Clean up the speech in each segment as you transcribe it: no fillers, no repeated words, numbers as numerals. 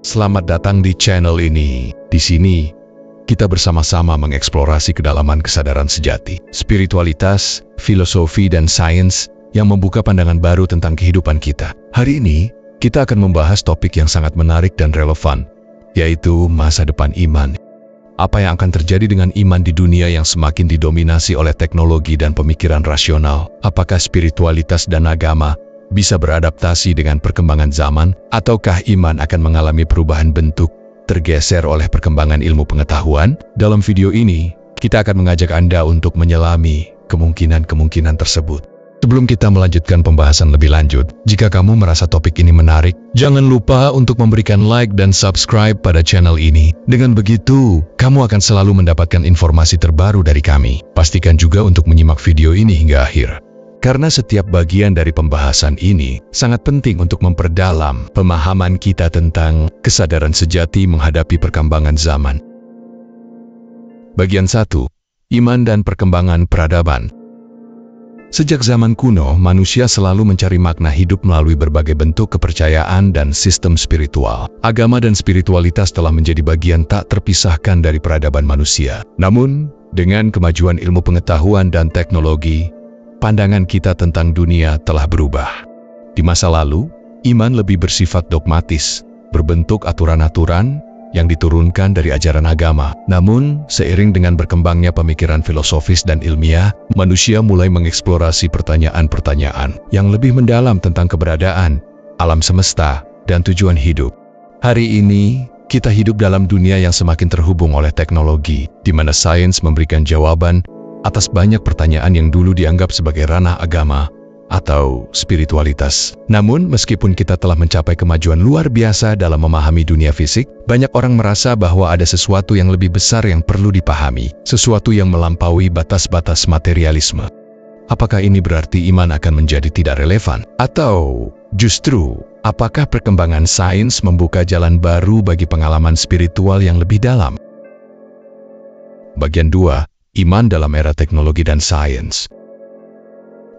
Selamat datang di channel ini. Di sini, kita bersama-sama mengeksplorasi kedalaman kesadaran sejati, spiritualitas, filosofi, dan sains yang membuka pandangan baru tentang kehidupan kita. Hari ini, kita akan membahas topik yang sangat menarik dan relevan, yaitu masa depan iman. Apa yang akan terjadi dengan iman di dunia yang semakin didominasi oleh teknologi dan pemikiran rasional? Apakah spiritualitas dan agama bisa beradaptasi dengan perkembangan zaman, ataukah iman akan mengalami perubahan bentuk, tergeser oleh perkembangan ilmu pengetahuan? Dalam video ini, kita akan mengajak Anda untuk menyelami kemungkinan-kemungkinan tersebut. Sebelum kita melanjutkan pembahasan lebih lanjut, jika kamu merasa topik ini menarik, jangan lupa untuk memberikan like dan subscribe pada channel ini. Dengan begitu, kamu akan selalu mendapatkan informasi terbaru dari kami. Pastikan juga untuk menyimak video ini hingga akhir. Karena setiap bagian dari pembahasan ini sangat penting untuk memperdalam pemahaman kita tentang kesadaran sejati menghadapi perkembangan zaman. Bagian 1. Iman dan perkembangan peradaban. Sejak zaman kuno, manusia selalu mencari makna hidup melalui berbagai bentuk kepercayaan dan sistem spiritual. Agama dan spiritualitas telah menjadi bagian tak terpisahkan dari peradaban manusia. Namun, dengan kemajuan ilmu pengetahuan dan teknologi, pandangan kita tentang dunia telah berubah. Di masa lalu, iman lebih bersifat dogmatis, berbentuk aturan-aturan yang diturunkan dari ajaran agama. Namun, seiring dengan berkembangnya pemikiran filosofis dan ilmiah, manusia mulai mengeksplorasi pertanyaan-pertanyaan yang lebih mendalam tentang keberadaan, alam semesta, dan tujuan hidup. Hari ini, kita hidup dalam dunia yang semakin terhubung oleh teknologi, di mana sains memberikan jawaban atas banyak pertanyaan yang dulu dianggap sebagai ranah agama atau spiritualitas. Namun, meskipun kita telah mencapai kemajuan luar biasa dalam memahami dunia fisik, banyak orang merasa bahwa ada sesuatu yang lebih besar yang perlu dipahami, sesuatu yang melampaui batas-batas materialisme. Apakah ini berarti iman akan menjadi tidak relevan? Atau justru, apakah perkembangan sains membuka jalan baru bagi pengalaman spiritual yang lebih dalam? Bagian 2. Iman dalam era teknologi dan sains.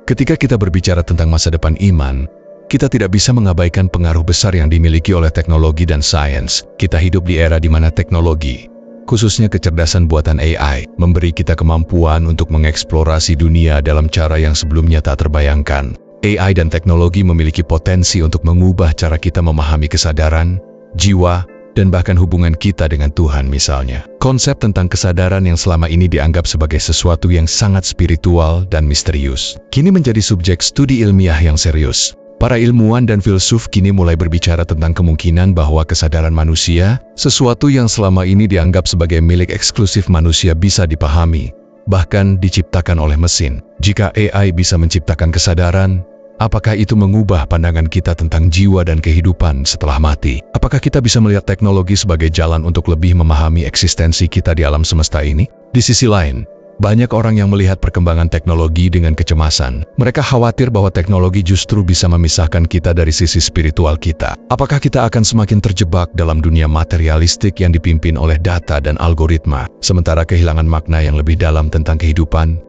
Ketika kita berbicara tentang masa depan iman, kita tidak bisa mengabaikan pengaruh besar yang dimiliki oleh teknologi dan sains. Kita hidup di era di mana teknologi, khususnya kecerdasan buatan AI, memberi kita kemampuan untuk mengeksplorasi dunia dalam cara yang sebelumnya tak terbayangkan. AI dan teknologi memiliki potensi untuk mengubah cara kita memahami kesadaran, jiwa, dan bahkan hubungan kita dengan Tuhan misalnya. Konsep tentang kesadaran yang selama ini dianggap sebagai sesuatu yang sangat spiritual dan misterius, kini menjadi subjek studi ilmiah yang serius. Para ilmuwan dan filsuf kini mulai berbicara tentang kemungkinan bahwa kesadaran manusia, sesuatu yang selama ini dianggap sebagai milik eksklusif manusia, bisa dipahami, bahkan diciptakan oleh mesin. Jika AI bisa menciptakan kesadaran, apakah itu mengubah pandangan kita tentang jiwa dan kehidupan setelah mati? Apakah kita bisa melihat teknologi sebagai jalan untuk lebih memahami eksistensi kita di alam semesta ini? Di sisi lain, banyak orang yang melihat perkembangan teknologi dengan kecemasan. Mereka khawatir bahwa teknologi justru bisa memisahkan kita dari sisi spiritual kita. Apakah kita akan semakin terjebak dalam dunia materialistik yang dipimpin oleh data dan algoritma, sementara kehilangan makna yang lebih dalam tentang kehidupan?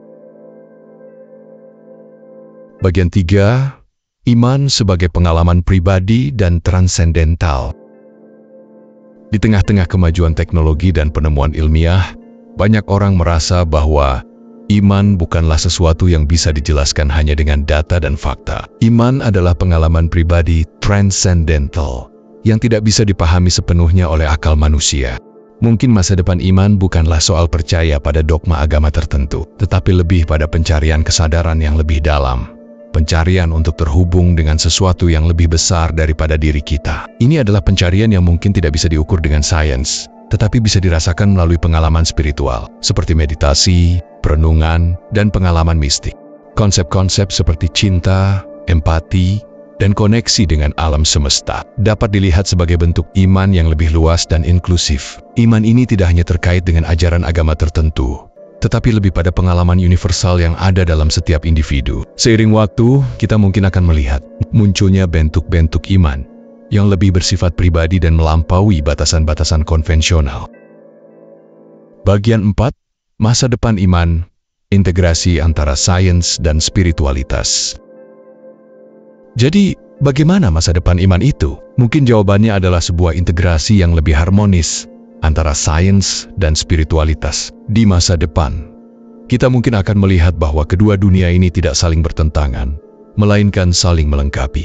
Bagian 3. Iman sebagai pengalaman pribadi dan transendental. Di tengah-tengah kemajuan teknologi dan penemuan ilmiah, banyak orang merasa bahwa iman bukanlah sesuatu yang bisa dijelaskan hanya dengan data dan fakta. Iman adalah pengalaman pribadi transendental yang tidak bisa dipahami sepenuhnya oleh akal manusia. Mungkin masa depan iman bukanlah soal percaya pada dogma agama tertentu, tetapi lebih pada pencarian kesadaran yang lebih dalam. Pencarian untuk terhubung dengan sesuatu yang lebih besar daripada diri kita. Ini adalah pencarian yang mungkin tidak bisa diukur dengan sains, tetapi bisa dirasakan melalui pengalaman spiritual, seperti meditasi, perenungan, dan pengalaman mistik. Konsep-konsep seperti cinta, empati, dan koneksi dengan alam semesta dapat dilihat sebagai bentuk iman yang lebih luas dan inklusif. Iman ini tidak hanya terkait dengan ajaran agama tertentu, tetapi lebih pada pengalaman universal yang ada dalam setiap individu. Seiring waktu, kita mungkin akan melihat munculnya bentuk-bentuk iman yang lebih bersifat pribadi dan melampaui batasan-batasan konvensional. Bagian 4. Masa depan iman, integrasi antara sains dan spiritualitas. Jadi, Bagaimana masa depan iman itu? Mungkin jawabannya adalah sebuah integrasi yang lebih harmonis antara sains dan spiritualitas. Di masa depan, kita mungkin akan melihat bahwa kedua dunia ini tidak saling bertentangan, melainkan saling melengkapi.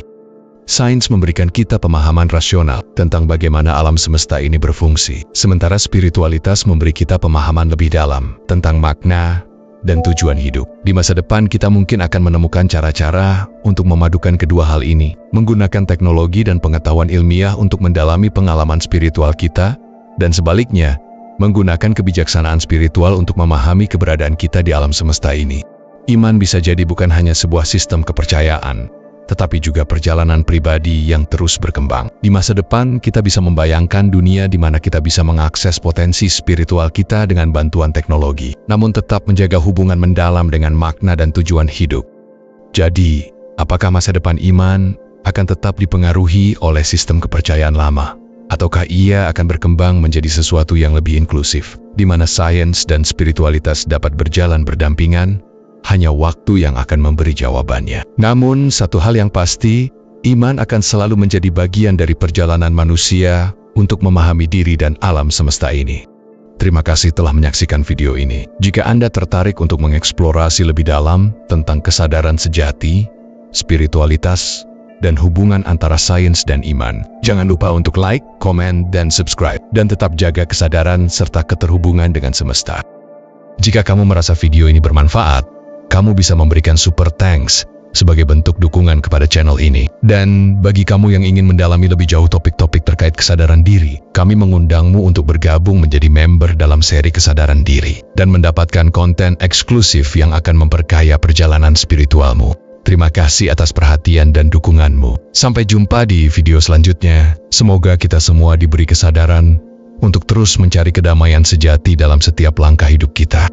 Sains memberikan kita pemahaman rasional tentang bagaimana alam semesta ini berfungsi, sementara spiritualitas memberi kita pemahaman lebih dalam tentang makna dan tujuan hidup. Di masa depan kita mungkin akan menemukan cara-cara untuk memadukan kedua hal ini, menggunakan teknologi dan pengetahuan ilmiah untuk mendalami pengalaman spiritual kita, dan sebaliknya, menggunakan kebijaksanaan spiritual untuk memahami keberadaan kita di alam semesta ini. Iman bisa jadi bukan hanya sebuah sistem kepercayaan, tetapi juga perjalanan pribadi yang terus berkembang. Di masa depan, kita bisa membayangkan dunia di mana kita bisa mengakses potensi spiritual kita dengan bantuan teknologi, namun tetap menjaga hubungan mendalam dengan makna dan tujuan hidup. Jadi, apakah masa depan iman akan tetap dipengaruhi oleh sistem kepercayaan lama? Ataukah ia akan berkembang menjadi sesuatu yang lebih inklusif, di mana sains dan spiritualitas dapat berjalan berdampingan? Hanya waktu yang akan memberi jawabannya. Namun, satu hal yang pasti, iman akan selalu menjadi bagian dari perjalanan manusia untuk memahami diri dan alam semesta ini. Terima kasih telah menyaksikan video ini. Jika Anda tertarik untuk mengeksplorasi lebih dalam tentang kesadaran sejati, spiritualitas, dan hubungan antara sains dan iman, jangan lupa untuk like, komen, dan subscribe, dan tetap jaga kesadaran serta keterhubungan dengan semesta. Jika kamu merasa video ini bermanfaat, kamu bisa memberikan super thanks sebagai bentuk dukungan kepada channel ini. Dan bagi kamu yang ingin mendalami lebih jauh topik-topik terkait kesadaran diri, kami mengundangmu untuk bergabung menjadi member dalam seri kesadaran diri dan mendapatkan konten eksklusif yang akan memperkaya perjalanan spiritualmu. Terima kasih atas perhatian dan dukunganmu. Sampai jumpa di video selanjutnya. Semoga kita semua diberi kesadaran untuk terus mencari kedamaian sejati dalam setiap langkah hidup kita.